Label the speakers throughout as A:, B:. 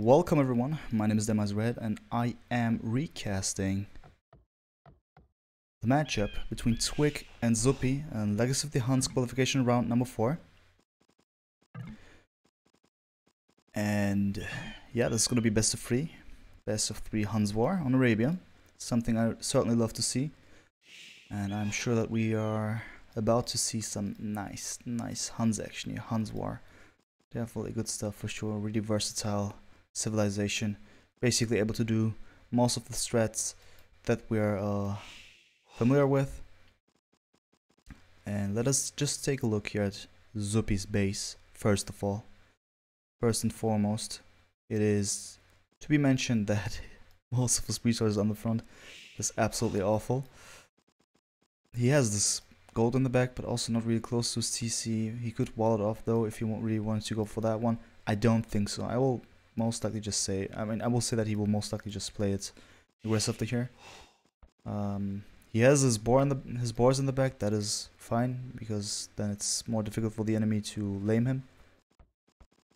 A: Welcome everyone, my name is Red and I am recasting the matchup between Twigg and Zuppi and Legacy of the Huns qualification round number 4. And yeah, this is going to be best of 3 Huns war on Arabia. Something I certainly love to see. And I'm sure that we are about to see some nice Huns action here, Huns war. Definitely good stuff for sure, really versatile civilization, basically able to do most of the strats that we are familiar with. And let us just take a look here at Zuppi's base. First of all, first and foremost, it is to be mentioned that most of his resources on the front is absolutely awful. He has this gold in the back, but also not really close to his TC. He could wall it off though if he really wanted to go for that one. I don't think so. I will most likely just say, I will say that he will most likely just play it aggressively here. He has his boars in the back. That is fine, because then it's more difficult for the enemy to lame him.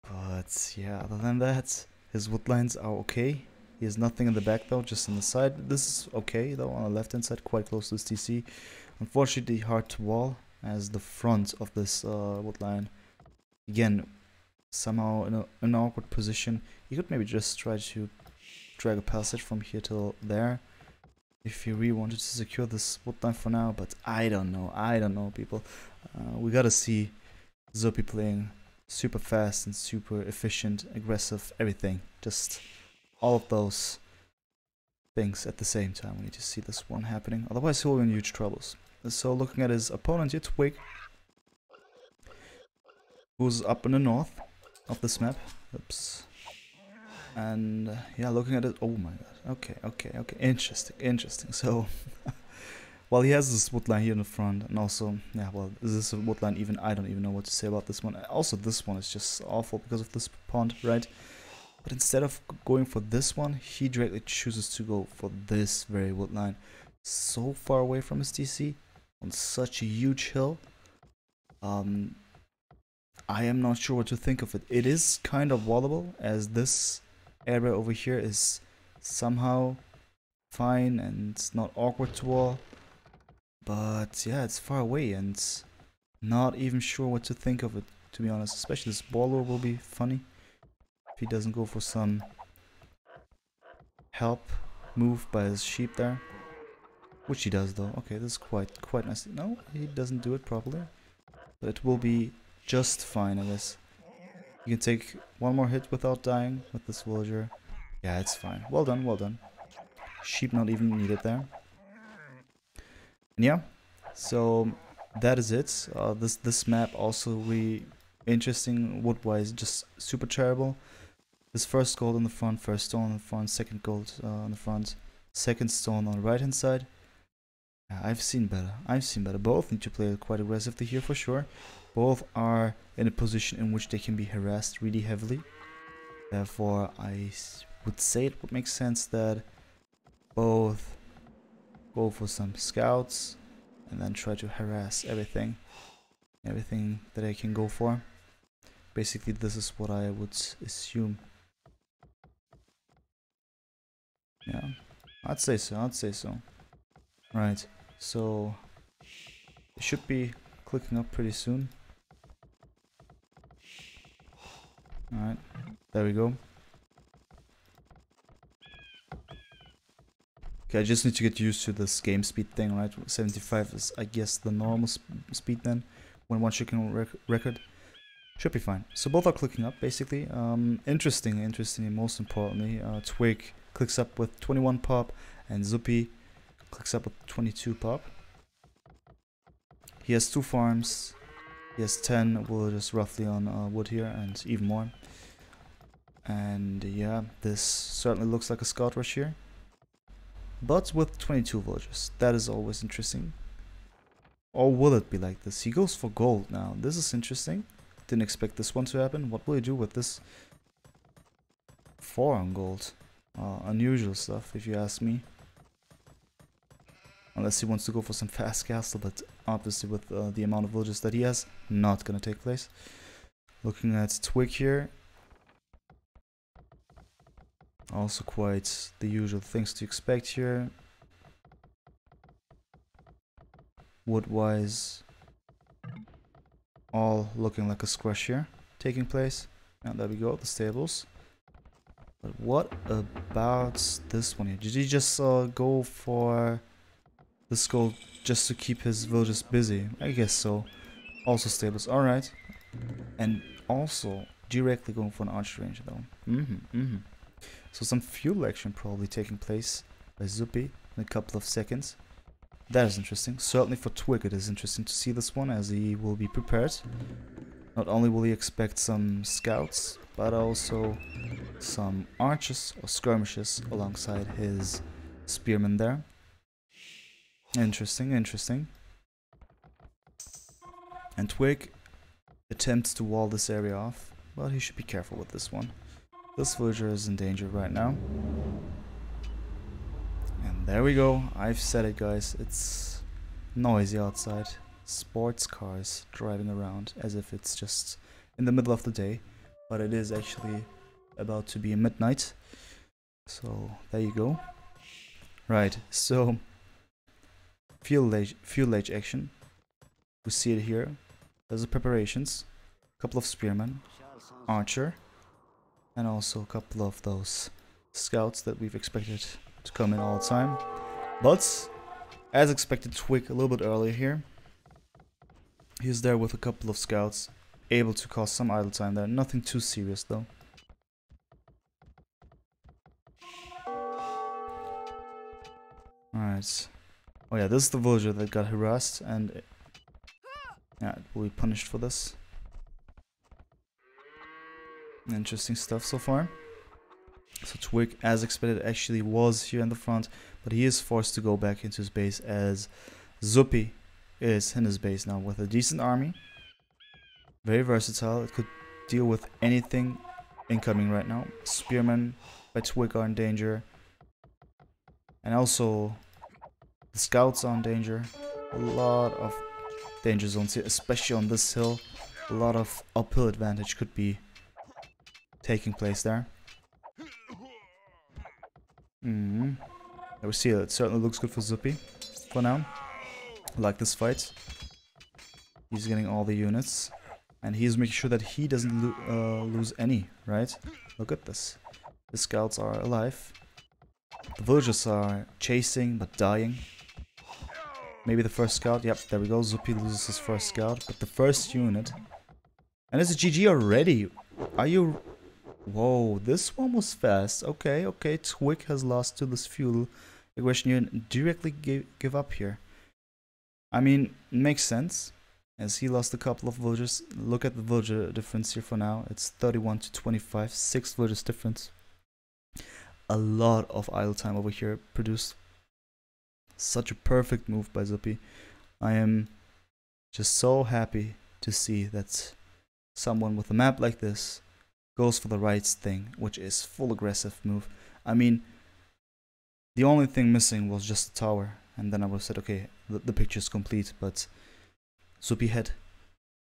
A: But yeah, other than that, his wood lines are okay. He has nothing in the back though, just on the side. This is okay though, on the left hand side, quite close to his TC. Unfortunately hard to wall, as the front of this wood line, again, somehow in an awkward position. You could maybe just try to drag a passage from here till there if you really wanted to secure this wood line for now, but I don't know people. We gotta see Zuppi playing super fast and super efficient, aggressive, everything, just all of those things at the same time. We need to see this one happening, otherwise he'll be in huge troubles. So looking at his opponent here, Twigg, who's up in the north of this map. Oops. And yeah, looking at it, oh my god, okay, interesting. So while he has this wood line here in the front, and also, yeah, well, is this a wood line even? I don't even know what to say about this one. Also, this one is just awful because of this pond, right? But instead of going for this one, he directly chooses to go for this very wood line, so far away from his TC, on such a huge hill. I am not sure what to think of it. It is kind of wallable, as this area over here is somehow fine and it's not awkward to wall. But yeah, it's far away and not even sure what to think of it, to be honest. Especially this baller will be funny if he doesn't go for some help move by his sheep there. Which he does though. Okay, this is quite nice. No, he doesn't do it properly. But it will be just fine, I guess. You can take one more hit without dying with this villager. Yeah, it's fine. Well done, well done. Sheep not even needed there. And yeah, so that is it. This map also really interesting wood-wise, just super terrible. This first gold on the front, first stone on the front, second gold on the front, second stone on the right hand side. Yeah, I've seen better. Both need to play quite aggressively here for sure. Both are in a position in which they can be harassed really heavily. Therefore, I would say it would make sense that both go for some scouts and then try to harass everything that I can go for. Basically, this is what I would assume. Yeah, I'd say so. Right, so it should be clicking up pretty soon. Alright, there we go. Okay, I just need to get used to this game speed thing, right? 75 is, I guess, the normal speed then, when one chicken record. Should be fine. So both are clicking up, basically. Interestingly, most importantly, Twigg clicks up with 21 pop, and Zuppi clicks up with 22 pop. He has 2 farms. He has 10 villagers roughly on wood here, and even more. And yeah, this certainly looks like a scout rush here, but with 22 villagers. That is always interesting. Or will it be like this? He goes for gold now. This is interesting. Didn't expect this one to happen. What will he do with this 4 on gold? Unusual stuff, if you ask me. Unless he wants to go for some fast castle, but obviously with the amount of villages that he has, not gonna take place. Looking at Twigg here. Also quite the usual things to expect here. Wood-wise, all looking like a squash here taking place. And there we go, the stables. But what about this one here? Did he just go for this goal just to keep his villagers busy? I guess so. Also stables, alright. And also directly going for an archer range though. So some fuel action probably taking place by Zuppi in a couple of seconds. That is interesting. Certainly for Twigg it is interesting to see this one, as he will be prepared. Not only will he expect some scouts, but also some archers or skirmishes alongside his spearmen there. Interesting, interesting. And Twigg attempts to wall this area off, but he should be careful with this one. This villager is in danger right now. And there we go, I've said it guys, it's noisy outside. Sports cars driving around as if it's just in the middle of the day, but it is actually about to be midnight. So there you go. Right, so fuel age action. We see it here. There's the preparations, a couple of spearmen, archer, and also a couple of those scouts that we've expected to come in all the time. But as expected, Twigg a little bit earlier here. He's there with a couple of scouts, able to cause some idle time there. Nothing too serious though. Alright. Oh yeah, this is the villager that got harassed, and yeah, it will be punished for this. Interesting stuff so far. So Twigg, as expected, actually was here in the front, but he is forced to go back into his base as Zuppi is in his base now with a decent army. Very versatile. It could deal with anything incoming right now. Spearmen by Twigg are in danger. And also the scouts are in danger. A lot of danger zones here, especially on this hill. A lot of uphill advantage could be taking place there. We see it certainly looks good for Zuppi for now. I like this fight. He's getting all the units, and he's making sure that he doesn't lose any, right? Look at this. The scouts are alive. The villagers are chasing but dying. Maybe the first scout. Yep, there we go. Zuppi loses his first scout, but the first unit. And it's a GG already. Are you... Whoa, this one was fast. Okay, okay. Twigg has lost to this fuel aggression here and directly give up here. I mean, it makes sense, as he lost a couple of villagers. Look at the villager difference here for now. It's 31 to 25, 6 villagers difference. A lot of idle time over here produced. Such a perfect move by Zuppi. I am just so happy to see that someone with a map like this goes for the right thing, which is full aggressive move. I mean, the only thing missing was just the tower, and then I would have said, okay, the picture's complete, but Zuppi had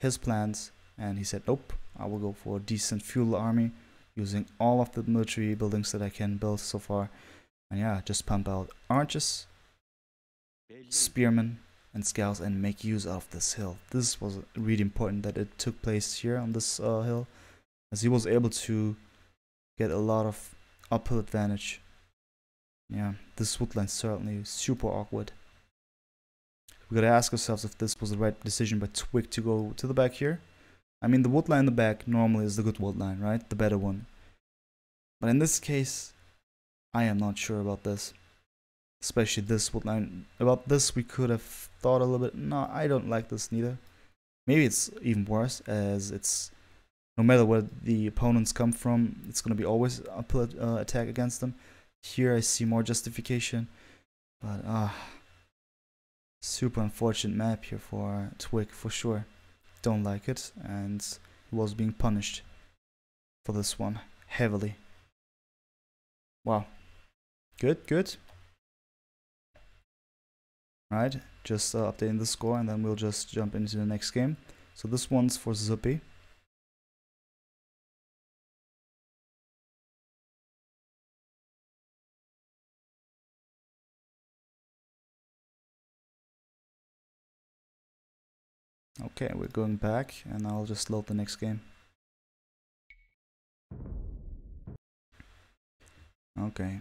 A: his plans, and he said, nope, I will go for a decent feudal army, using all of the military buildings that I can build so far, and yeah, just pump out archers, spearmen, and scouts, and make use of this hill. This was really important that it took place here on this hill, as he was able to get a lot of uphill advantage. Yeah, this woodline certainly super awkward. We gotta ask ourselves if this was the right decision by Twigg to go to the back here. I mean, the woodline in the back normally is the good woodline, right? The better one. But in this case, I am not sure about this. Especially this woodline. About this, we could have thought a little bit. No, I don't like this neither. Maybe it's even worse, as it's... No matter where the opponents come from, it's going to be always an uphill attack against them. Here I see more justification. But, super unfortunate map here for Twigg, for sure. Don't like it, and he was being punished for this one, heavily. Wow. Good, good. Right, just updating the score, and then we'll just jump into the next game. So this one's for Zuppi. Okay, we're going back, and I'll just load the next game. Okay.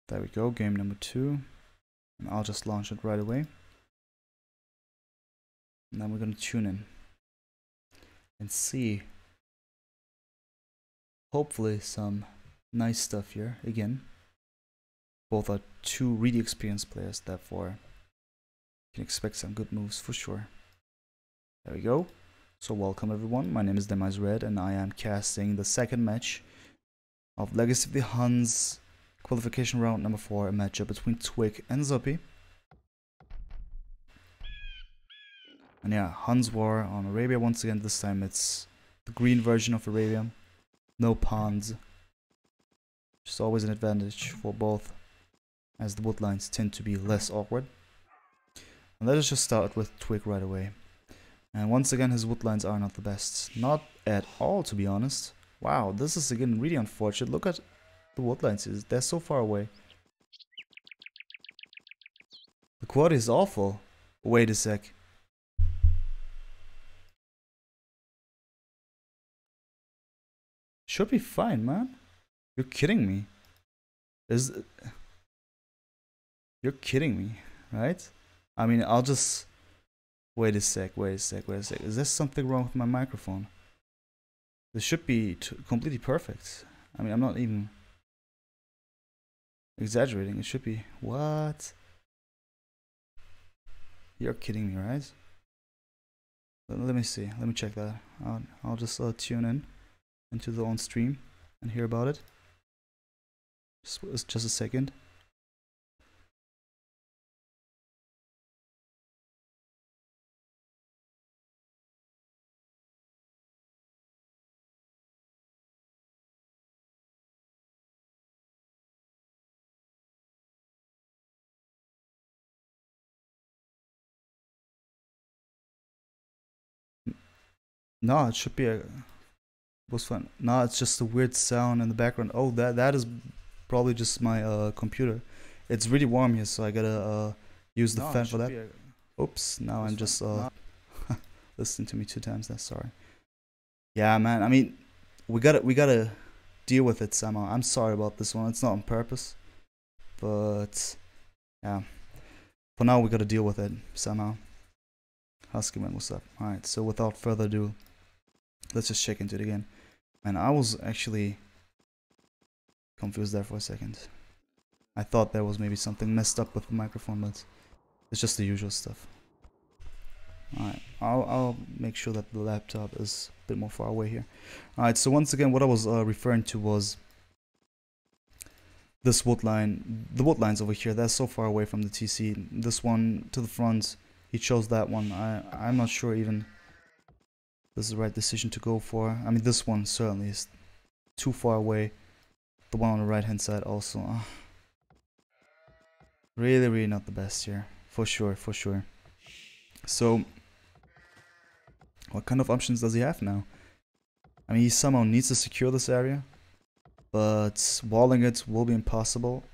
A: There we go, game number 2. And I'll just launch it right away. And then we're gonna tune in and see, hopefully, some nice stuff here again. Both are 2 really experienced players, therefore you can expect some good moves for sure. There we go. So welcome everyone, my name is Demise Red and I am casting the second match of Legacy of the Huns Qualification round number 4, a matchup between Twigg and Zuppi. And yeah, Huns War on Arabia once again. This time it's the green version of Arabia. No pawns. Which is always an advantage for both, as the woodlines tend to be less awkward. And let us just start with Twigg right away. And once again, his woodlines are not the best. Not at all, to be honest. Wow, this is again really unfortunate. Look at the woodlines. They're so far away. The quad is awful. Wait a sec. Should be fine, man. You're kidding me. You're kidding me, right? I mean, I'll just... Wait a sec. Is there something wrong with my microphone? This should be completely perfect. I mean, I'm not even exaggerating. It should be... What? You're kidding me, right? Let me see. Let me check that. I'll just tune in into the on stream and hear about it. Just a second. No, it should be a... was fun. No, it's just a weird sound in the background. Oh, that is probably just my computer. It's really warm here, so I gotta use the fan for that. Oops, now I'm just listening to me 2 times. That's sorry. Yeah, man. I mean, we gotta deal with it somehow. I'm sorry about this one. It's not on purpose, but yeah. For now, we gotta deal with it somehow. Huskyman, what's up? All right. So without further ado, let's just check into it again. And I was actually confused there for a second. I thought there was maybe something messed up with the microphone, but it's just the usual stuff. Alright, I'll make sure that the laptop is a bit more far away here. Alright, so once again, what I was referring to was this wood line. The wood lines over here, they're so far away from the TC. This one to the front, he chose that one. I'm not sure even this is the right decision to go for. I mean, this one certainly is too far away. The one on the right hand side also. Really not the best here. For sure. So, what kind of options does he have now? I mean, he somehow needs to secure this area, but walling it will be impossible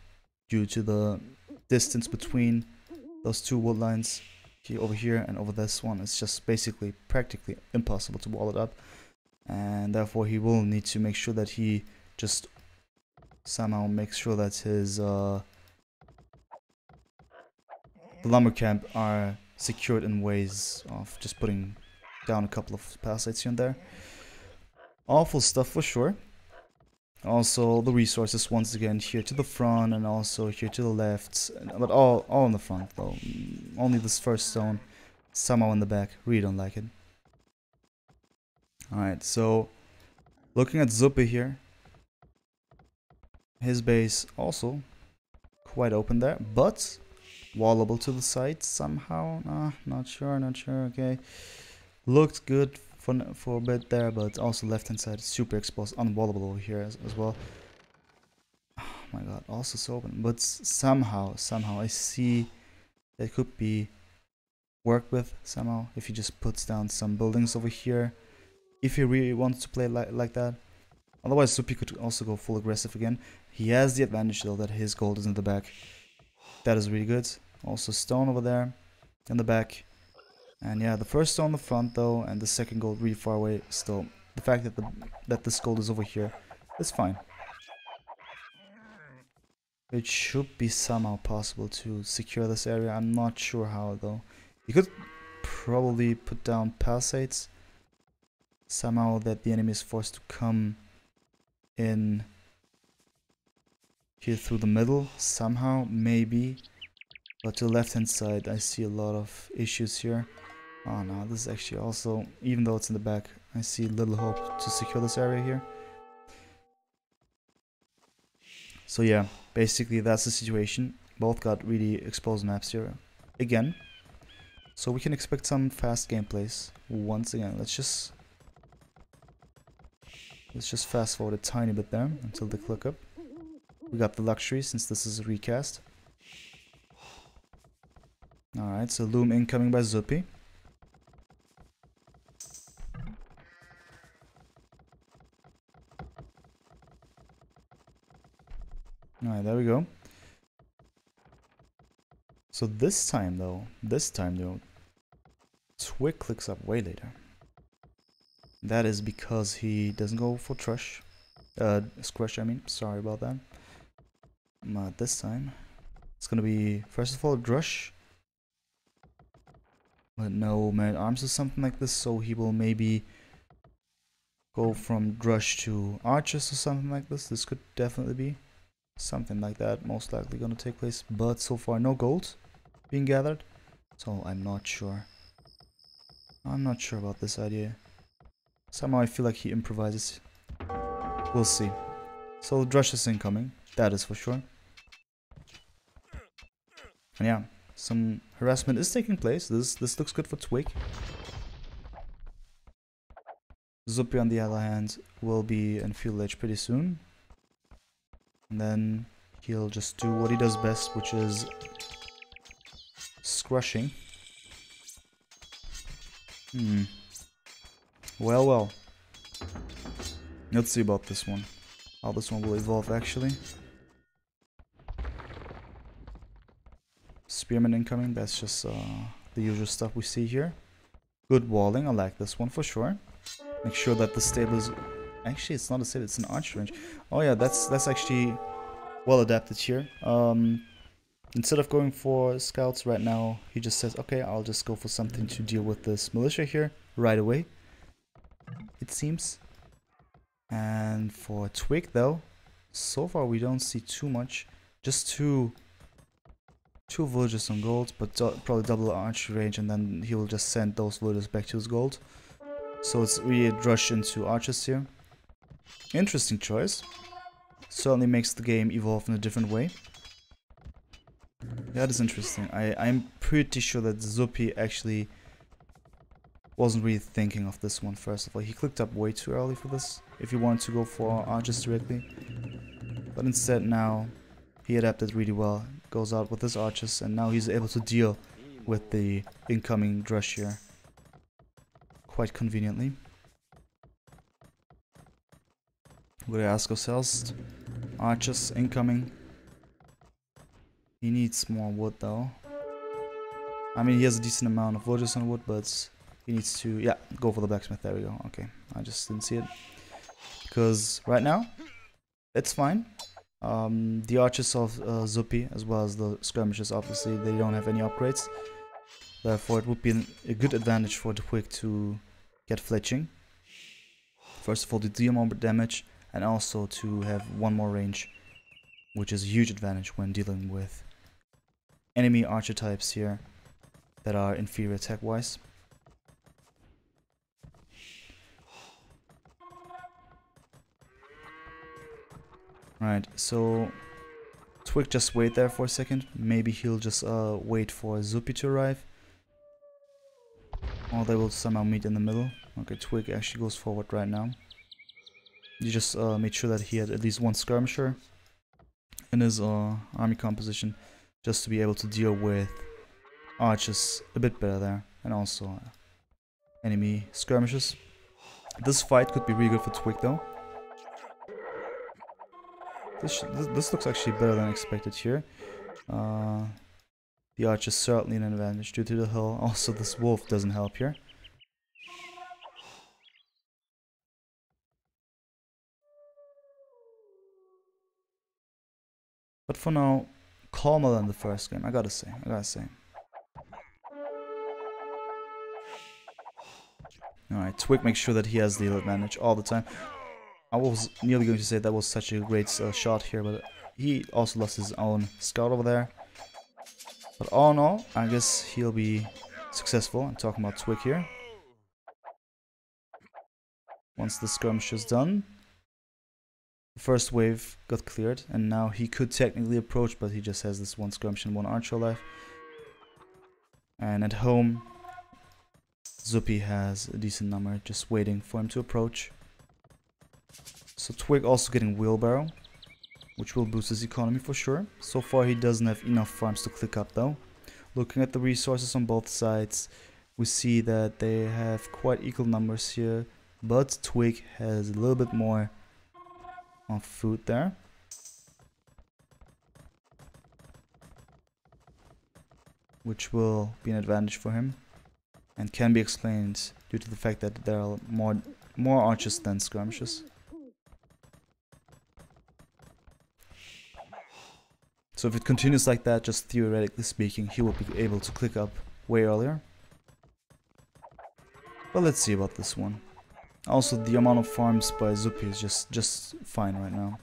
A: due to the distance between those 2 wood lines over here and over this one. It's just basically practically impossible to wall it up, and therefore he will need to make sure that he just somehow makes sure that his the lumber camp are secured in ways of just putting down a couple of palisades here and there. Awful stuff for sure. Also the resources once again here to the front and also here to the left, but all in the front though. Only this first stone somehow in the back. Really don't like it. Alright, so looking at Zuppi here, his base also quite open there, but wallable to the side somehow. Not sure. Okay, looked good for a bit there, but also left hand side super exposed, unwallable over here as well. Oh my god, also so open, but somehow I see there could be work with somehow. If he just puts down some buildings over here, if he really wants to play like that. Otherwise, Zuppi could also go full aggressive again. He has the advantage though that his gold is in the back. That is really good. Also stone over there in the back. And yeah, the first stone in the front though, and the second gold really far away still. The fact that this gold is over here is fine. It should be somehow possible to secure this area. I'm not sure how though. You could probably put down palisades somehow that the enemy is forced to come in here through the middle somehow, maybe. But to the left hand side I see a lot of issues here. Oh no, this is actually also, even though it's in the back, I see little hope to secure this area here. So yeah, basically that's the situation. Both got really exposed maps here again. So we can expect some fast gameplays once again. Let's just fast forward a tiny bit there until they click up. We got the luxury since this is a recast. Alright, so loom incoming by Zuppi. Alright, there we go. So this time though, Twigg clicks up way later. That is because he doesn't go for Scrush, I mean, sorry about that. This time, it's gonna be, first of all, Drush. But no man arms or something like this, so he will maybe go from Drush to Archers or something like this. This could definitely be something like that, most likely gonna take place. But so far, no gold being gathered, so I'm not sure. I'm not sure about this idea. Somehow I feel like he improvises. We'll see. So Drush is incoming, that is for sure. And yeah, some harassment is taking place. This looks good for Twigg. Zuppi on the other hand will be in field edge pretty soon. And then he'll just do what he does best, which is scrushing. Well. Let's see about this one. How this one will evolve actually. Spearman incoming, that's just the usual stuff we see here. Good walling, I like this one for sure. Make sure that the stable is... Actually, it's not a stable, it's an arch range. Oh yeah, that's actually well adapted here. Instead of going for scouts right now, he just says, okay, I'll just go for something to deal with this militia here right away, it seems. And for Twigg though, so far we don't see too much. Just two villagers on gold, but probably double arch range, and then he will just send those villagers back to his gold. So it's really a rush into archers here. Interesting choice. Certainly makes the game evolve in a different way. That is interesting. I'm pretty sure that Zuppi actually wasn't really thinking of this one first of all. He clicked up way too early for this, if he wanted to go for archers directly. But instead now, he adapted really well. Goes out with his archers, and now he's able to deal with the incoming Drush here quite conveniently. We're gonna ask ourselves, archers incoming. He needs more wood though. I mean, he has a decent amount of villagers on wood, but he needs to, yeah, go for the blacksmith. There we go. Okay, I just didn't see it. Because right now, it's fine. The archers of Zuppi, as well as the skirmishers, obviously, they don't have any upgrades. Therefore, it would be a good advantage for Twigg to get fletching. First of all, to deal more damage, and also to have one more range, which is a huge advantage when dealing with enemy archer types here that are inferior attack-wise. Right, so Twigg just wait there for a second. Maybe he'll just wait for Zuppi to arrive. Or they will somehow meet in the middle. Okay, Twigg actually goes forward right now. He just made sure that he had at least one skirmisher in his army composition, just to be able to deal with archers a bit better there, and also enemy skirmishes. This fight could be really good for Twigg though. This looks actually better than expected here. The archer is certainly an advantage due to the hill. Also, this wolf doesn't help here. But for now, calmer than the first game, I gotta say. Alright, Twigg makes sure that he has the advantage all the time. I was nearly going to say that was such a great shot here, but he also lost his own scout over there. But all in all, I guess he'll be successful. I'm talking about Twigg here. Once the skirmish is done, the first wave got cleared, and now he could technically approach, but he just has this one skirmish and one archer left. And at home, Zuppi has a decent number just waiting for him to approach. So Twigg also getting wheelbarrow, which will boost his economy for sure. So far he doesn't have enough farms to click up though. Looking at the resources on both sides, we see that they have quite equal numbers here, but Twigg has a little bit more of food there. Which will be an advantage for him, and can be explained due to the fact that there are more archers than skirmishes. So if it continues like that, just theoretically speaking, he will be able to click up way earlier. But let's see about this one. Also, the amount of farms by Zuppi is just fine right now.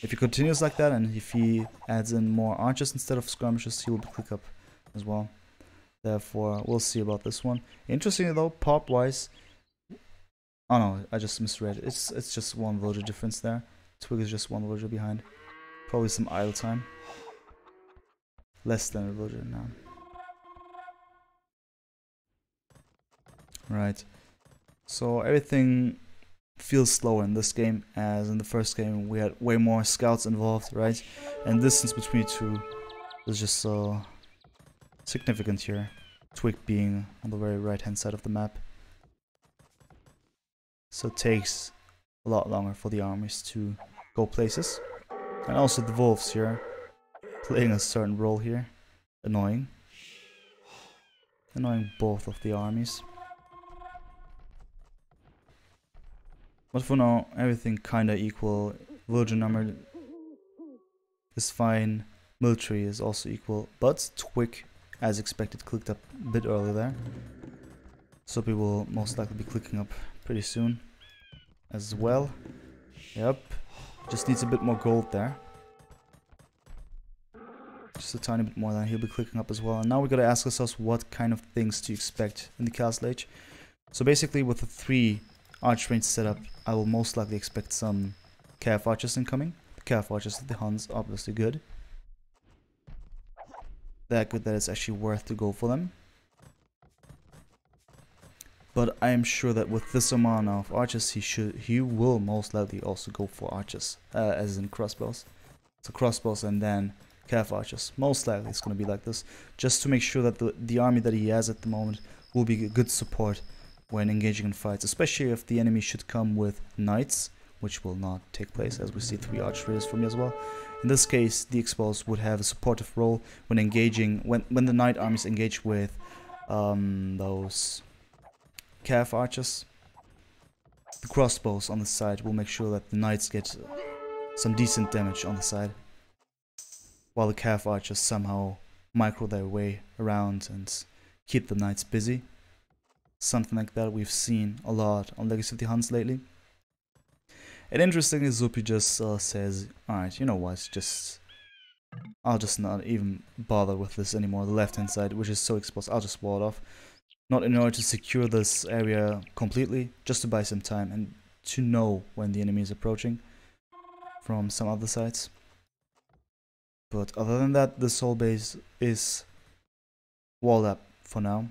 A: If he continues like that, and if he adds in more archers instead of skirmishes, he will be click up as well. Therefore, we'll see about this one. Interestingly though, pop wise, oh no, I just misread. It's just one villager difference there. Twigg is just one villager behind. Probably some idle time. Less than a villager now. Right. So everything feels slower in this game, as in the first game we had way more scouts involved, right? And distance between the two is just so significant here. Twigg being on the very right hand side of the map. So it takes a lot longer for the armies to go places. And also the wolves here, playing a certain role here. Annoying. Annoying both of the armies. But for now, everything kinda equal. Villager number is fine. Military is also equal. But Twigg, as expected, clicked up a bit earlier there. Zuppi will most likely be clicking up pretty soon as well. Yep. Just needs a bit more gold there. Just a tiny bit more, then he'll be clicking up as well. And now we gotta ask ourselves what kind of things to expect in the Castle Age. So basically with the 3 arch range setup, I will most likely expect some Calf Archers incoming. The Calf Archers of the Huns, obviously good. That good that it's actually worth to go for them. But I am sure that with this amount of archers, he will most likely also go for archers, as in crossbows. So crossbows and then Calf Archers. Most likely it's going to be like this, just to make sure that the army that he has at the moment will be good support when engaging in fights, especially if the enemy should come with knights, which will not take place, as we see 3 archers from me as well. In this case, the exposed would have a supportive role when engaging, when the knight armies engage with those Calf Archers. The crossbows on the side will make sure that the knights get some decent damage on the side, while the Calf Archers somehow micro their way around and keep the knights busy. Something like that we've seen a lot on Legacy of the Huns lately. And interestingly, Zuppi just says, alright, you know what, I'll just not even bother with this anymore, the left hand side, which is so exposed, I'll just wall it off. Not in order to secure this area completely, just to buy some time and to know when the enemy is approaching from some other sides. But other than that, this whole base is walled up for now.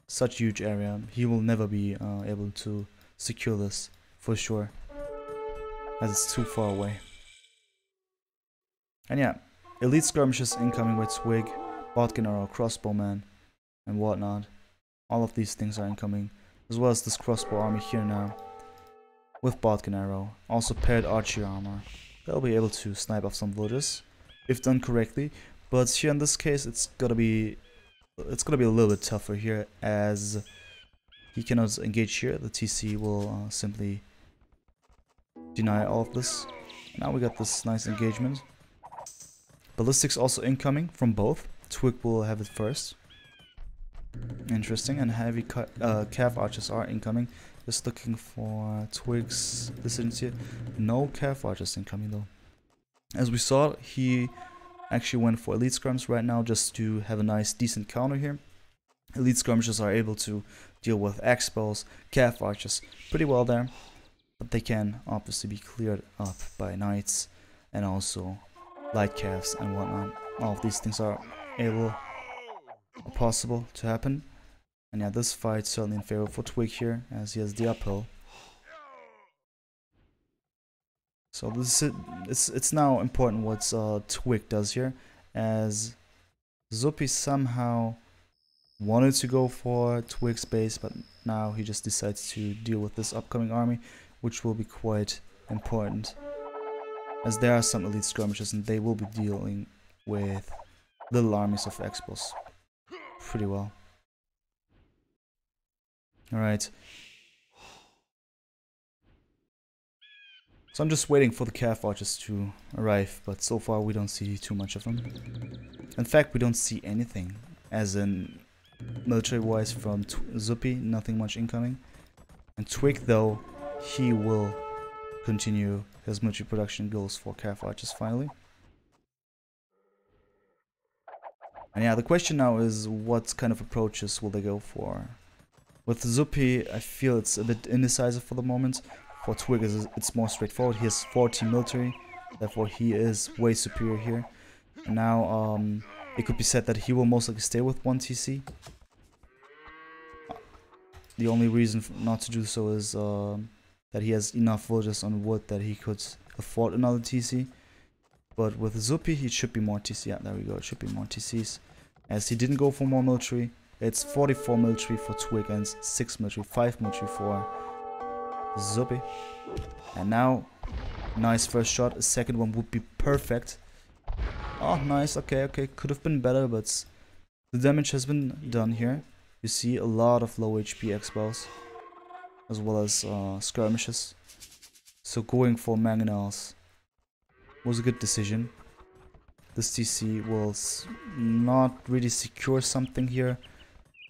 A: Such huge area, he will never be able to secure this for sure, as it's too far away. And yeah, elite skirmishes incoming with Twigg. Bodkin arrow, crossbowman, and whatnot. All of these things are incoming, as well as this crossbow army here now, with Bodkin arrow. Also paired archery armor. They'll be able to snipe off some villagers, if done correctly. But here in this case, it's gonna be a little bit tougher here, as he cannot engage here. The TC will simply deny all of this. Now we got this nice engagement. Ballistics also incoming from both. Twigg will have it first. Interesting. And heavy calf archers are incoming. Just looking for Twigg's decisions here. No calf archers incoming though. As we saw, he actually went for elite skirms right now just to have a nice decent counter here. Elite skirmishers are able to deal with axe bows, calf archers pretty well there, but they can obviously be cleared up by knights and also light calves and whatnot. All of these things are possible to happen. And yeah, this fight's certainly in favor for Twigg here, as he has the uphill. So this is it's now important what Twigg does here, as Zuppi somehow wanted to go for Twigg's base, but now he just decides to deal with this upcoming army, which will be quite important, as there are some elite skirmishers and they will be dealing with little armies of Expos pretty well. Alright. So I'm just waiting for the calf archers to arrive, but so far we don't see too much of them. In fact, we don't see anything, as in military-wise from Zuppi, nothing much incoming. And Twigg, though, he will continue his military production goals for calf archers finally. And yeah, the question now is what kind of approaches will they go for? With Zuppi, I feel it's a bit indecisive for the moment. For Twigg, it's more straightforward. He has 40 military, therefore he is way superior here. And now it could be said that he will most likely stay with 1 TC. The only reason not to do so is that he has enough villagers on wood that he could afford another TC. But with Zuppi, he should be more TC. Yeah, there we go. It should be more TCs. As he didn't go for more military. It's 44 military for Twigg and 6 military, 5 military for Zuppi. And now, nice first shot. A second one would be perfect. Oh, nice. Okay, okay. Could have been better, but the damage has been done here. You see a lot of low HP X-Bows, as well as skirmishes. So going for mangonels was a good decision. This TC will not really secure something here.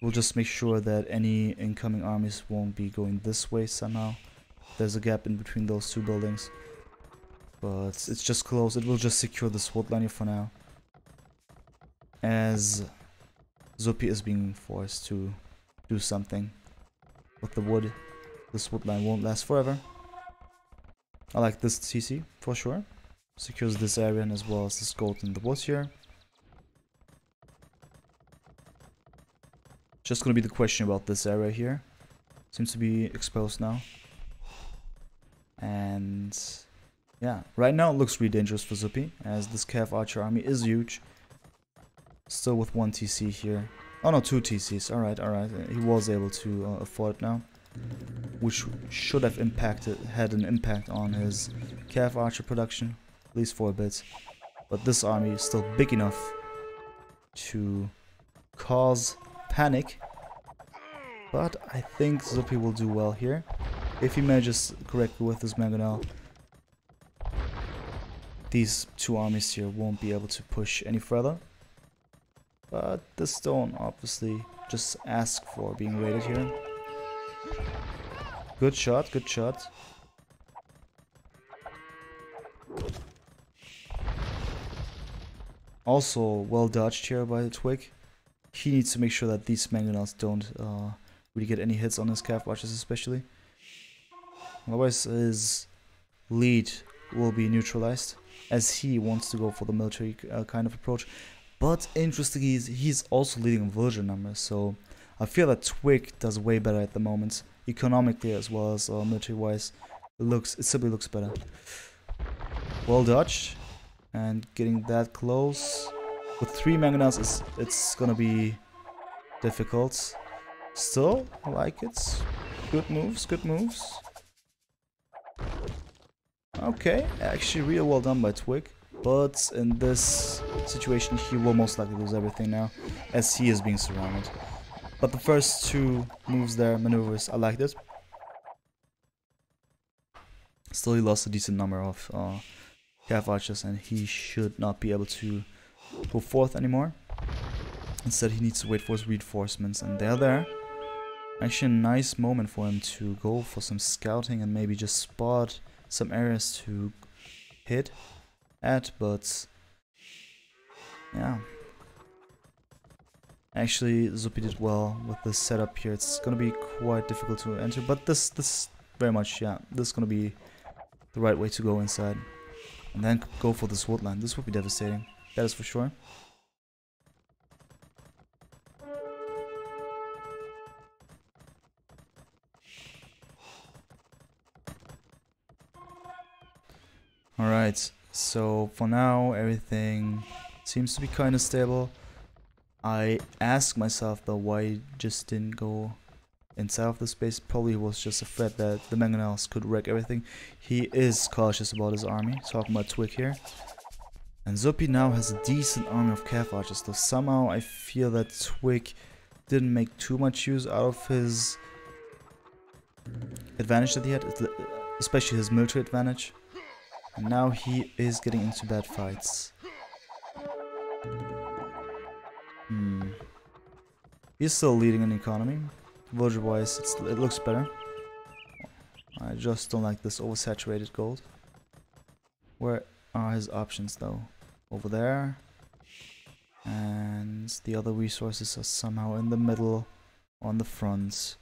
A: We'll just make sure that any incoming armies won't be going this way somehow. There's a gap in between those two buildings. But it's just close. It will just secure this wood line here for now, as Zuppi is being forced to do something with the wood. This wood line won't last forever. I like this TC for sure. Secures this area and as well as this gold in the woods here. Just gonna be the question about this area here. Seems to be exposed now. And yeah, right now it looks really dangerous for Zuppi, as this calf archer army is huge. Still with 1 TC here. Oh no, 2 TCs. Alright, alright. He was able to afford it now, which should have had an impact on his calf archer production, at least for a bit. But this army is still big enough to cause panic. But I think Zuppi will do well here if he manages correctly with his mangonel. These two armies here won't be able to push any further. But the stone obviously just asks for being raided here. Good shot, good shot. Also well dodged here by Twigg. He needs to make sure that these mangonels don't really get any hits on his calf archers especially. Otherwise his lead will be neutralized, as he wants to go for the military kind of approach. But interestingly, he's also leading in villager numbers, so I feel that Twigg does way better at the moment, economically as well as military wise. It simply looks better. Well dodged, and getting that close With 3 mangonels, it's gonna be difficult. Still, I like it. Good moves, good moves. Okay, actually real well done by Twigg. But in this situation, he will most likely lose everything now, as he is being surrounded. But the first 2 moves there, maneuvers, I liked it. Still, he lost a decent number of calf archers, and he should not be able to go forth anymore. Instead, he needs to wait for his reinforcements, and they're there. Actually, a nice moment for him to go for some scouting and maybe just spot some areas to hit at, but yeah. Actually, Zuppi did well with this setup here. It's gonna be quite difficult to enter, but this very much, yeah, this is gonna be the right way to go inside. And then go for this woodland. This would be devastating, that is for sure. Alright, so for now everything seems to be kind of stable. I ask myself though why he just didn't go inside of the space. Probably was just afraid that the mangonels could wreck everything. He is cautious about his army, talking about Twigg here. And Zuppi now has a decent army of calf archers, though somehow I feel that Twigg didn't make too much use out of his advantage that he had, especially his military advantage. And now he is getting into bad fights. He's still leading in economy. Villager wise, it looks better. I just don't like this oversaturated gold. Where are his options though? Over there. And the other resources are somehow in the middle, on the front.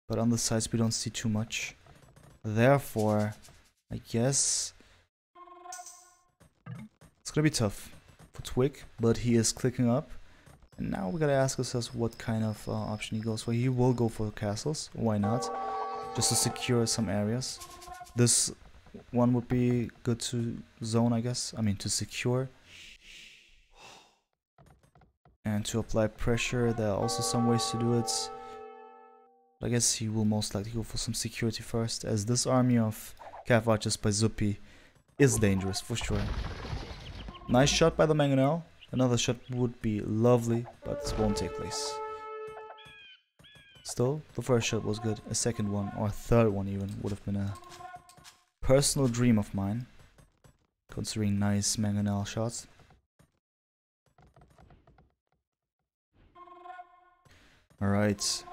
A: But on the sides we don't see too much. Therefore, I guess it's gonna be tough for Twigg, but he is clicking up. And now we gotta ask ourselves what kind of option he goes for. He will go for castles, why not? Just to secure some areas. This one would be good to zone, I guess. I mean, to secure. And to apply pressure, there are also some ways to do it. But I guess he will most likely go for some security first, as this army of calf archers by Zuppi is dangerous for sure. Nice shot by the mangonel. Another shot would be lovely, but it won't take place. Still, the first shot was good. A second one, or a third one even, would have been a personal dream of mine, considering nice mangonel shots. Alright.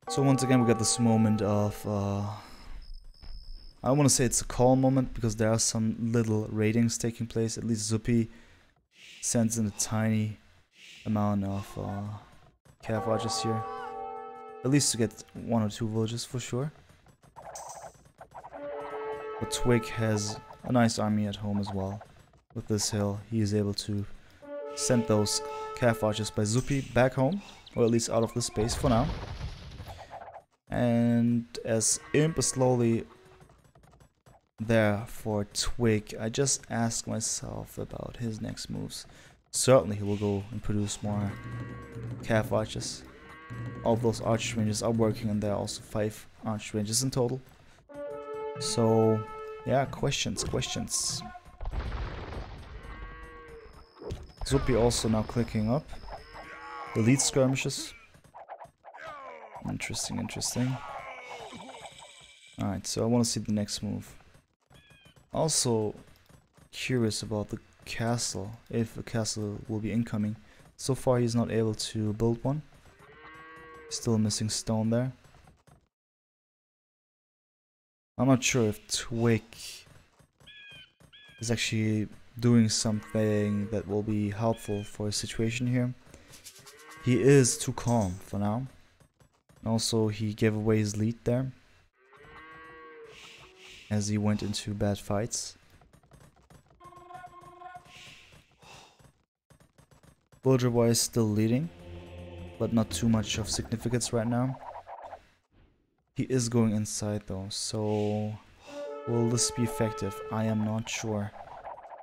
A: So once again we got this moment of I don't want to say it's a calm moment, because there are some little ratings taking place. At least Zuppi sends in a tiny amount of calf archers here. At least to get 1 or 2 villages for sure. But Twigg has a nice army at home as well. With this hill, he is able to send those calf archers by Zuppi back home, or at least out of the space for now. And as Imp is slowly there for Twigg, I just ask myself about his next moves. Certainly he will go and produce more calf archers. All of those arch ranges are working, and there are also 5 arch ranges in total. So yeah, questions. Zuppi also now clicking up. Elite skirmishes. Interesting. Alright, so I want to see the next move. Also curious about the castle, if a castle will be incoming. So far he's not able to build one. Still missing stone there. I'm not sure if Twigg is actually doing something that will be helpful for his situation here. He is too calm for now. Also, he gave away his lead there, as he went into bad fights. Villager wise still leading, but not too much of significance right now. He is going inside though, so will this be effective? I am not sure.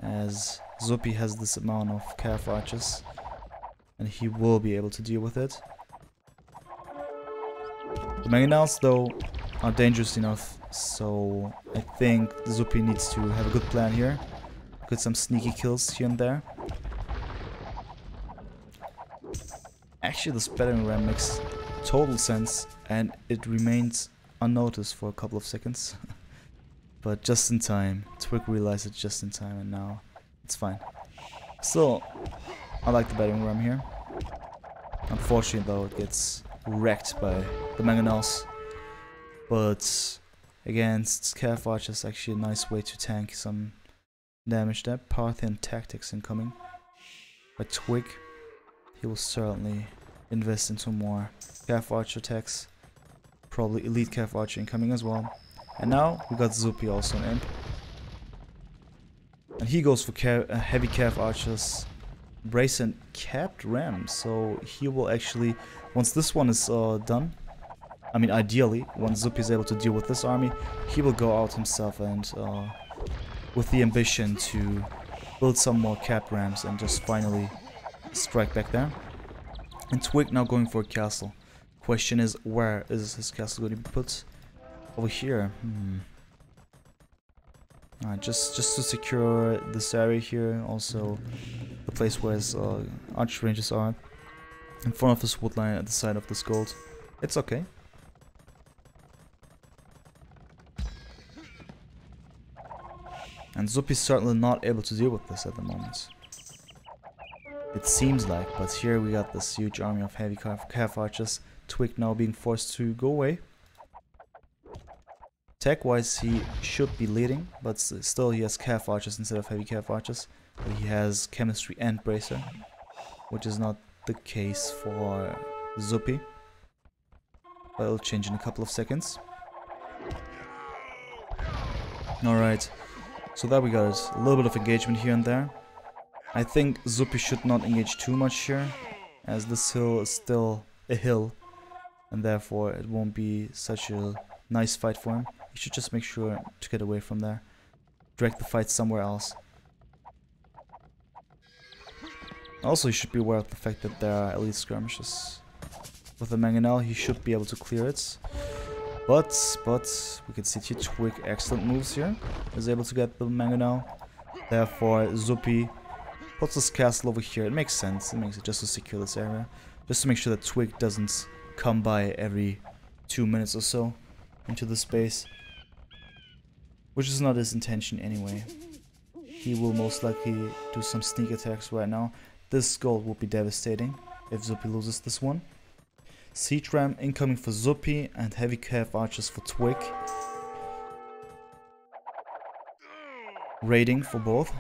A: as Zuppi has this amount of calf archers, and he will be able to deal with it. The mangonels, though, are dangerous enough, so I think Zuppi needs to have a good plan here. Get some sneaky kills here and there. Actually, this battering ram makes total sense, and it remains unnoticed for a couple of seconds. But just in time. Twigg realized it just in time, and now it's fine. Still, I like the battering ram here. Unfortunately, though, it gets wrecked by the mangonels. But against calf archers, actually a nice way to tank some damage there. Parthian tactics incoming by Twigg. He will certainly invest into more calf archer attacks. Probably elite calf archer incoming as well. And now we got Zuppi also an imp. And he goes for heavy calf archers, brace and capped ram. So he will actually, once this one is done, I mean ideally, once Zuppi is able to deal with this army, he will go out himself and with the ambition to build some more cap rams and just finally strike back there. And Twigg now going for a castle. Question is, where is his castle going to be put? Over here. Just to secure this area here, also the place where his archer ranges are, in front of this woodline at the side of this gold. It's okay. And Zuppi's certainly not able to deal with this at the moment. It seems like, but here we got this huge army of heavy calf archers. Twigg now being forced to go away. Tech-wise, he should be leading, but still he has calf archers instead of heavy calf archers. But he has chemistry and bracer, which is not the case for Zuppi. But it'll change in a couple of seconds. Alright, so there we got a little bit of engagement here and there. I think Zuppi should not engage too much here, as this hill is still a hill, and therefore it won't be such a nice fight for him. He should just make sure to get away from there. Drag the fight somewhere else. Also, he should be aware of the fact that there are elite skirmishes. With the mangonel, he should be able to clear it. But we can see here Twigg, excellent moves here. Is able to get the mangonel. Therefore, Zuppi puts his castle over here. It makes sense. It makes it just to secure this area. Just to make sure that Twigg doesn't come by every 2 minutes or so into the space. Which is not his intention anyway. He will most likely do some sneak attacks right now. This gold will be devastating if Zuppi loses this one. Siege ram incoming for Zuppi and heavy calf archers for Twigg. Raiding for both.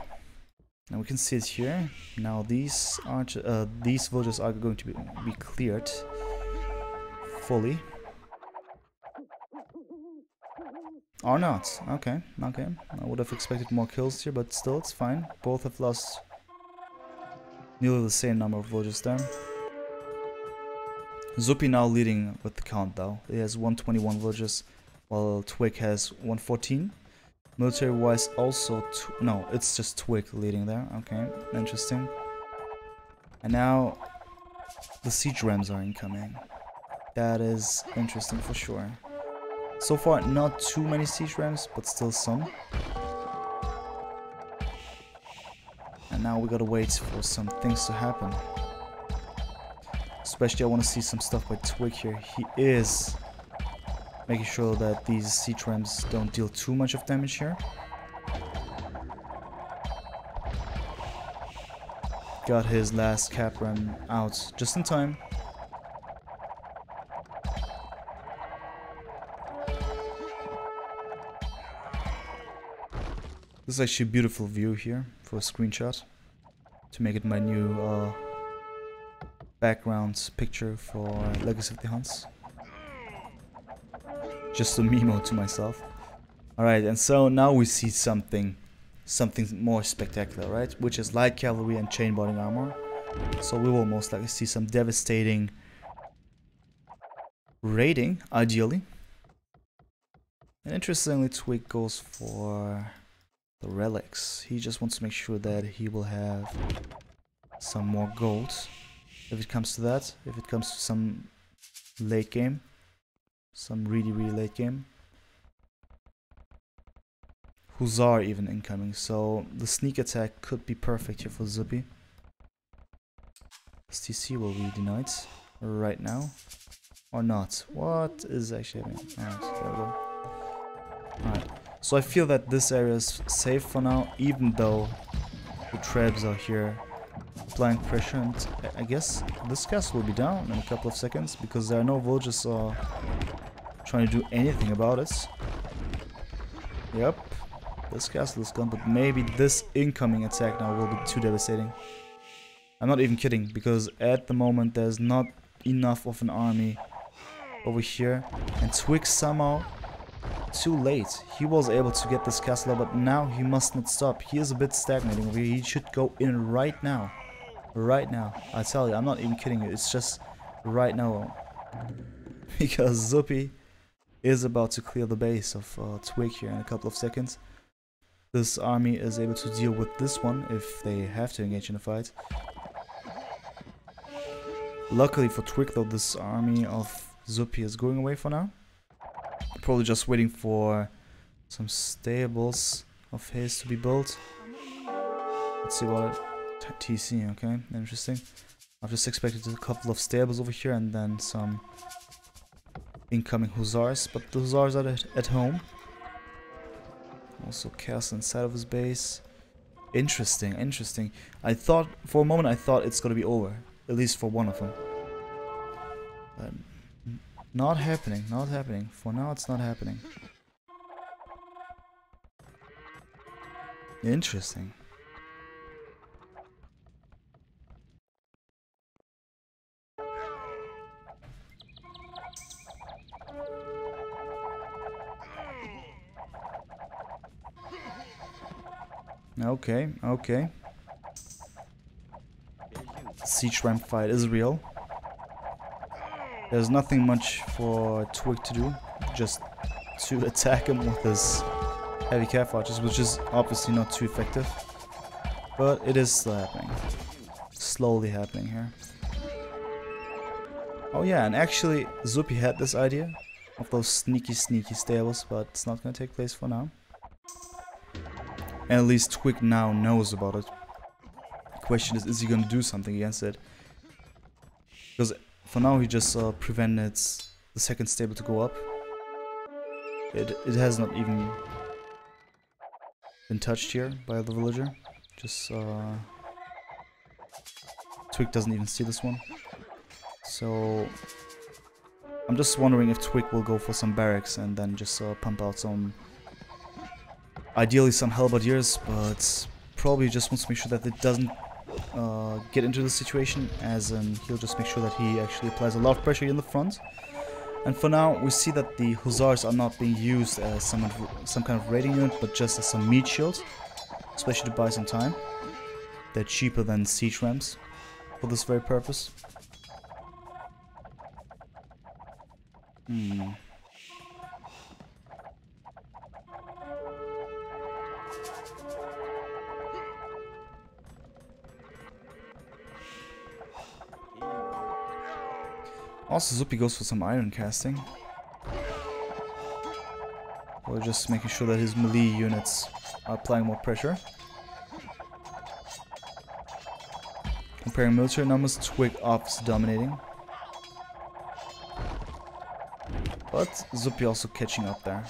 A: And we can see it here. Now these villagers are going to be cleared fully. Or not. Okay. I would have expected more kills here, but still it's fine. Both have lost nearly the same number of villagers there. Zuppi now leading with the count though. He has 121 villagers, while Twigg has 114. Military wise also, no, it's just Twigg leading there. Okay, interesting. And now the siege rams are incoming. That is interesting for sure. So far not too many siege rams, but still some. And now we gotta wait for some things to happen. Especially I want to see some stuff by Twigg here. He is making sure that these siege rams don't deal too much of damage here. Got his last cap ram out just in time. This is actually a beautiful view here for a screenshot to make it my new background picture for Legacy of the Huns. Just a memo to myself. Alright, and so now we see something more spectacular, right? Which is light cavalry and chain body armor. So we will most likely see some devastating raiding, ideally. And interestingly, Twigg goes for the relics. He just wants to make sure that he will have some more gold. If it comes to that, if it comes to some late game, some really late game. Hussar even incoming, so the sneak attack could be perfect here for Zuppi. STC will be denied right now. Or not. What is actually happening? Alright, there we go. Alright, so I feel that this area is safe for now, even though the Trebs are here applying pressure, and I guess this castle will be down in a couple of seconds because there are no villagers trying to do anything about it. Yep, this castle is gone, but maybe this incoming attack now will be too devastating. I'm not even kidding, because at the moment there's not enough of an army over here, and Twigg somehow, too late, he was able to get this castle up, but now he must not stop. He is a bit stagnating over here. He should go in right now. Right now. I tell you, I'm not even kidding you. It's just right now. Because Zuppi is about to clear the base of Twigg here in a couple of seconds. This army is able to deal with this one if they have to engage in a fight. Luckily for Twigg though, this army of Zuppi is going away for now. Probably just waiting for some stables of his to be built. Let's see what TC, okay, interesting. I've just expected a couple of stables over here and then some incoming Hussars, but the Hussars are at home. Also castle inside of his base. Interesting, interesting. I thought, for a moment I thought it's gonna be over. At least for one of them. But not happening, not happening. For now it's not happening. Interesting. Okay, okay. Siege ramp fight is real. There's nothing much for Twigg to do, just to attack him with his heavy calf archers, which is obviously not too effective. But it is still happening. Slowly happening here. Oh yeah, and actually Zuppi had this idea of those sneaky stables, but it's not gonna take place for now. And at least Twigg now knows about it. The question is he gonna do something against it? Because for now he just prevented the second stable to go up. It has not even been touched here by the villager. Just Twigg doesn't even see this one. So I'm just wondering if Twigg will go for some barracks and then just pump out some, ideally some halberdiers, but probably just wants to make sure that it doesn't get into the situation, as in he'll just make sure that he actually applies a lot of pressure in the front. And for now we see that the Hussars are not being used as some kind of raiding unit, but just as some meat shield, especially to buy some time. They're cheaper than siege ramps for this very purpose. Also, Zuppi goes for some iron casting. Or just making sure that his melee units are applying more pressure. Comparing military numbers, Twigg ops dominating. But Zuppi also catching up there.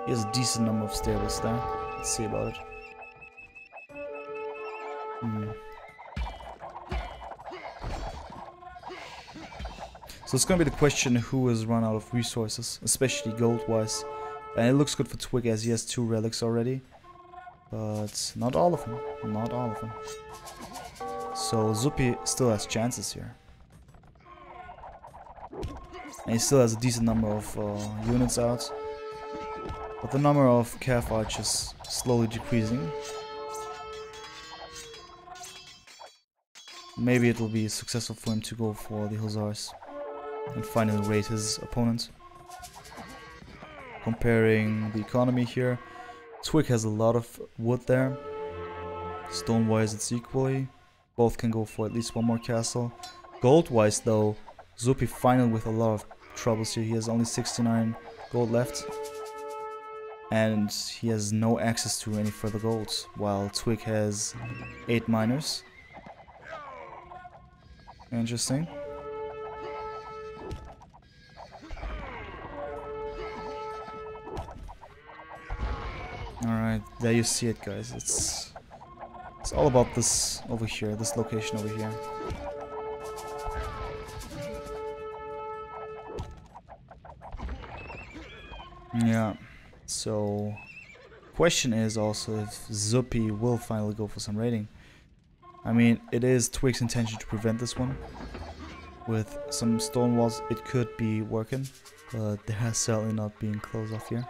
A: He has a decent number of stables there. Let's see about it. So it's gonna be the question who has run out of resources, especially gold-wise. And it looks good for Twigg as he has 2 relics already. But not all of them. Not all of them. So Zuppi still has chances here. And he still has a decent number of units out. But the number of calf archers slowly decreasing. Maybe it will be successful for him to go for the Hussars and finally raid his opponent. Comparing the economy here, Twigg has a lot of wood there. Stone-wise, it's equally. Both can go for at least one more castle. Gold-wise, though, Zuppi final with a lot of troubles here. He has only 69 gold left. And he has no access to any further gold, while Twigg has 8 miners. Interesting. Alright, there you see it, guys. It's all about this over here, this location over here. Yeah, so question is also if Zuppi will finally go for some raiding. I mean, it is Twigg's intention to prevent this one. With some stone walls, it could be working, but there has certainly not been close off here.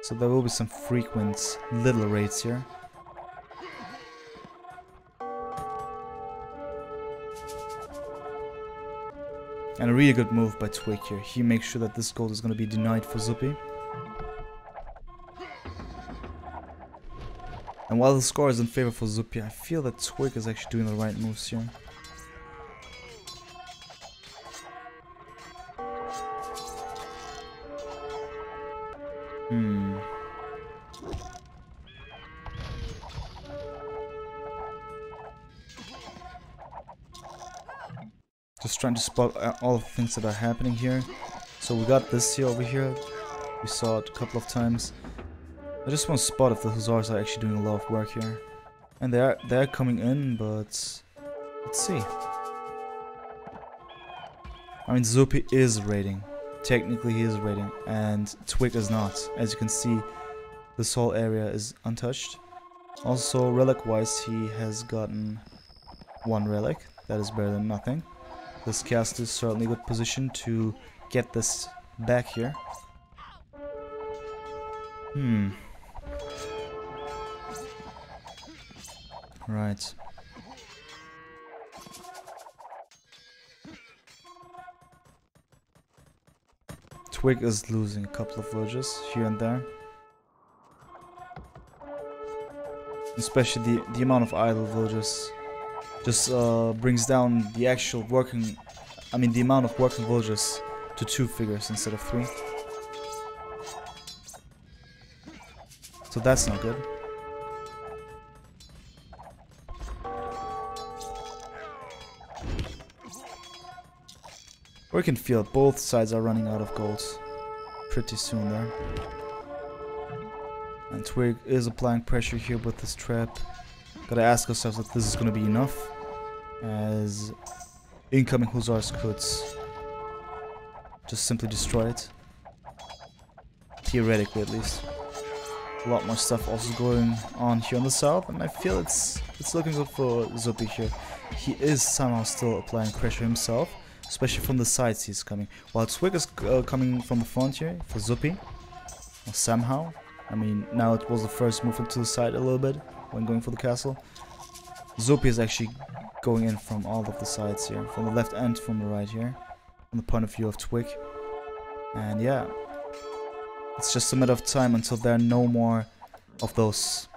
A: So there will be some frequent little raids here. And a really good move by Twigg here. He makes sure that this gold is going to be denied for Zuppi. And while the score is in favor for Zuppi, I feel that Twigg is actually doing the right moves here. Just trying to spot all of the things that are happening here. So we got this here over here. We saw it a couple of times. I just want to spot if the Hussars are actually doing a lot of work here. And they're coming in, but let's see. I mean, Zuppi is raiding. Technically he is raiding, and Twigg is not. As you can see, this whole area is untouched. Also, relic-wise, he has gotten 1 relic. That is better than nothing. This cast is certainly a good position to get this back here. Right. Twigg is losing a couple of villages here and there. Especially the amount of idle villages just brings down the actual working, the amount of working villages to 2 figures instead of 3. So that's not good. We can feel both sides are running out of gold pretty soon there. And Twigg is applying pressure here with this trap. Gotta ask ourselves if this is gonna be enough, as incoming Hussars could just simply destroy it. Theoretically, at least. A lot more stuff also going on here on the south, and I feel it's looking good for Zuppi here. He is somehow still applying pressure himself, especially from the sides he's coming. While Twigg is coming from the front here for Zuppi, or somehow. I mean, now it was the first move to the side a little bit when going for the castle. Zuppi is actually going in from all of the sides here, from the left and from the right here, from the point of view of Twigg. And yeah, it's just a matter of time until there are no more of those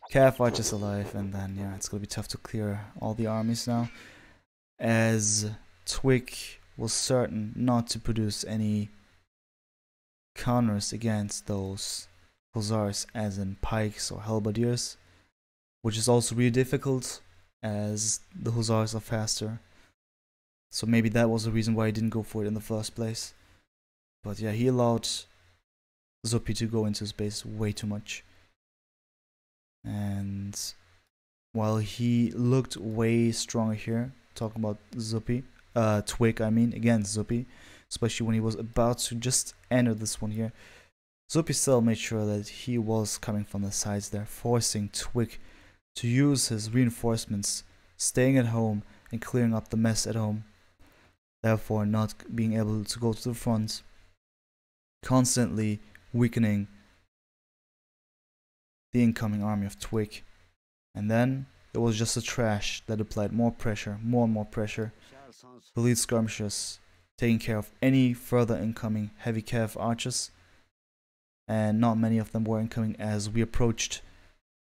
A: calf archers alive, and then yeah, it's gonna be tough to clear all the armies now, as Twigg was certain not to produce any counters against those Hussars, as in pikes or halberdiers, which is also really difficult as the Hussars are faster. So maybe that was the reason why he didn't go for it in the first place. But yeah, he allowed Zuppi to go into his base way too much. And while he looked way stronger here, talking about Zuppi, Twigg against Zuppi, especially when he was about to just enter this one here, Zuppi still made sure that he was coming from the sides there, forcing Twigg to use his reinforcements, staying at home and clearing up the mess at home, therefore not being able to go to the front, constantly weakening the incoming army of Twigg. And then it was just a trash that applied more pressure, more and more pressure. The lead skirmishers taking care of any further incoming heavy cav archers, and not many of them were incoming as we approached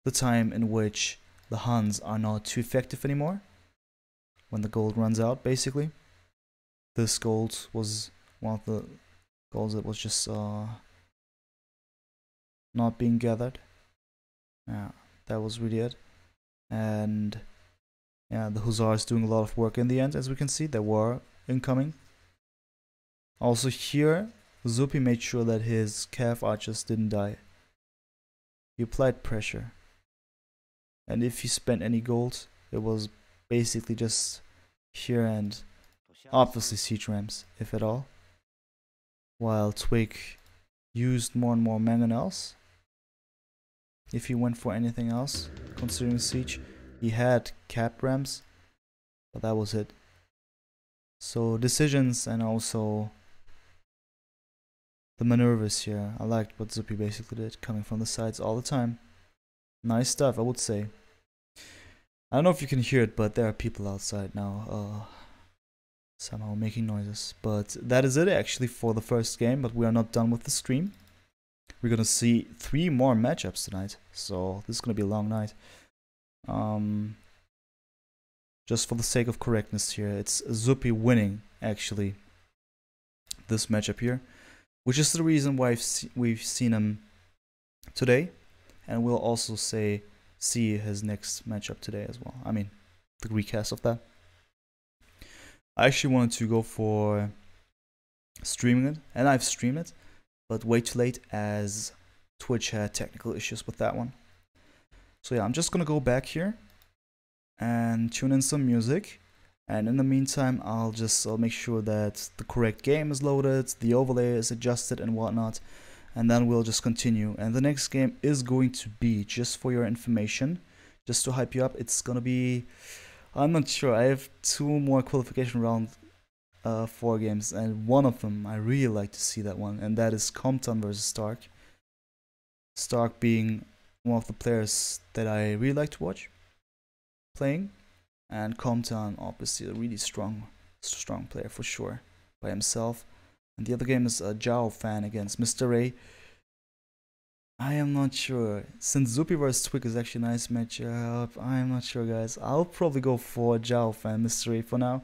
A: the time in which the Huns are not too effective anymore. When the gold runs out, basically. This gold was one of the golds that was just not being gathered. Yeah, that was really it. And yeah, the Hussars doing a lot of work in the end, as we can see. There were incoming. Also here, Zuppi made sure that his calf archers didn't die. He applied pressure. And if he spent any gold, it was basically just here and obviously siege rams, if at all. While Twigg used more and more mangonels. If he went for anything else, considering siege, he had cap rams, but that was it. So decisions and also the maneuvers here. I liked what Zuppi basically did, coming from the sides all the time. Nice stuff, I would say. I don't know if you can hear it, but there are people outside now, somehow making noises. But that is it actually for the first game, but we are not done with the stream. We're gonna see 3 more matchups tonight, so this is gonna be a long night. Just for the sake of correctness here, it's Zuppi winning, actually, this matchup here, which is the reason why we've seen him today, and we'll also see his next matchup today as well. I mean, the recast of that. I actually wanted to go for streaming it, and I've streamed it, but way too late as Twitch had technical issues with that one. So yeah, I'm just gonna go back here and tune in some music, and in the meantime I'll make sure that the correct game is loaded, the overlay is adjusted and whatnot, and then we'll just continue. And the next game is going to be, just for your information, just to hype you up, it's gonna be, I'm not sure, I have 2 more qualification round 4 games, and one of them I really like to see that one, and that is Compton versus Stark. Stark being one of the players that I really like to watch playing, and Compton obviously a really strong player for sure by himself. And the other game is a Zhao fan against Mr. A. I am not sure. Since Zuppi vs Twigg is actually a nice matchup, I am not sure, guys. I'll probably go for Zhao fan Mr. A for now,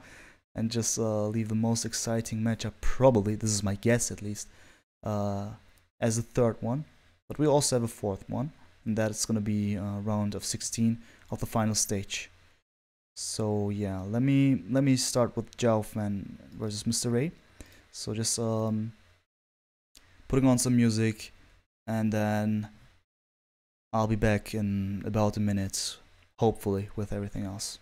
A: and just leave the most exciting matchup, probably, this is my guess at least, as the 3rd one. But we also have a 4th one, and that is going to be round of 16 of the final stage. So yeah, let me start with Zhao fan versus Mr. A. So just putting on some music, and then I'll be back in about a minute, hopefully, with everything else.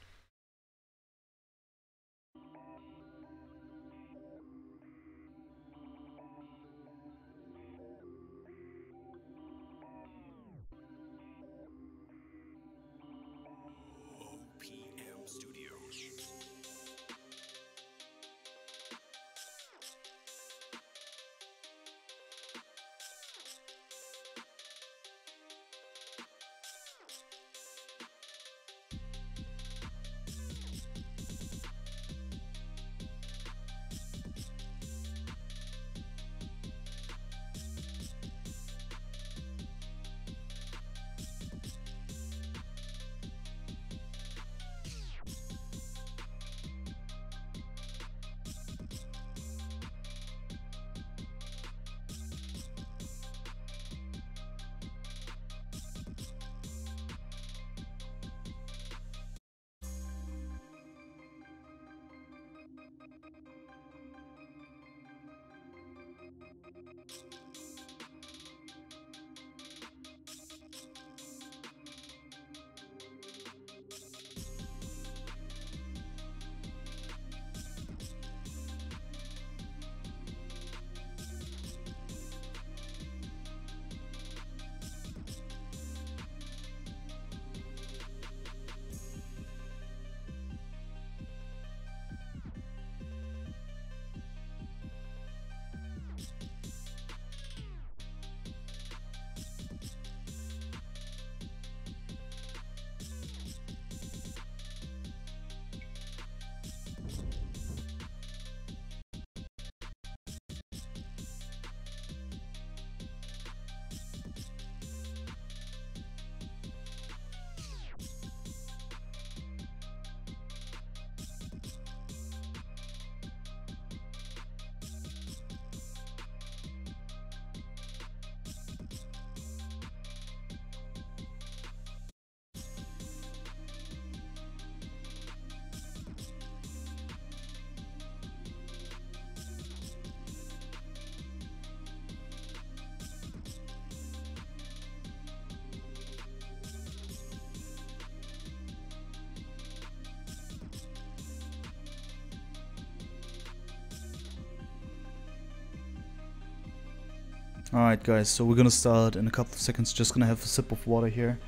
A: Alright guys, so we're gonna start in a couple of seconds, just gonna have a sip of water here,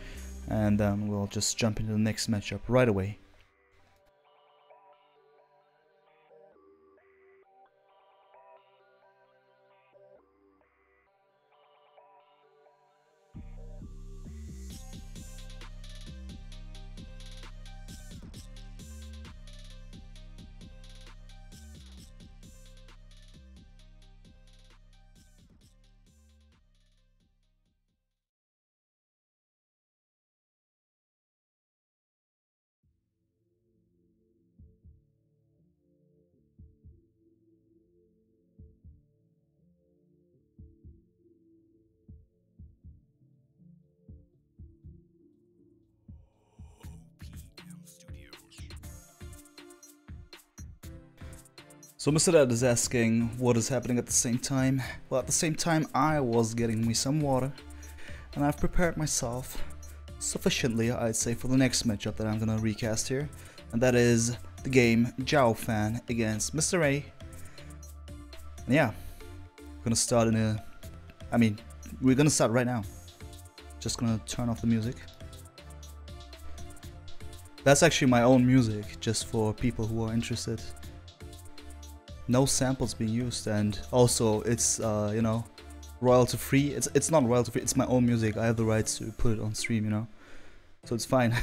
A: and then we'll just jump into the next matchup right away. So Mr. Dad is asking what is happening at the same time. Well, at the same time I was getting me some water, and I've prepared myself sufficiently, I'd say, for the next matchup that I'm gonna recast here, and that is the game Zhao Fan against Mr. A. And yeah, we're gonna start we're gonna start right now. Just gonna turn off the music. That's actually my own music, just for people who are interested. No samples being used, and also it's you know, royalty free. It's not royalty free, it's my own music. I have the rights to put it on stream, you know, so it's fine.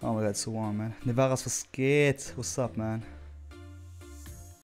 A: Oh my god, it's so warm, man. Nevaras, was geht? What's up, man?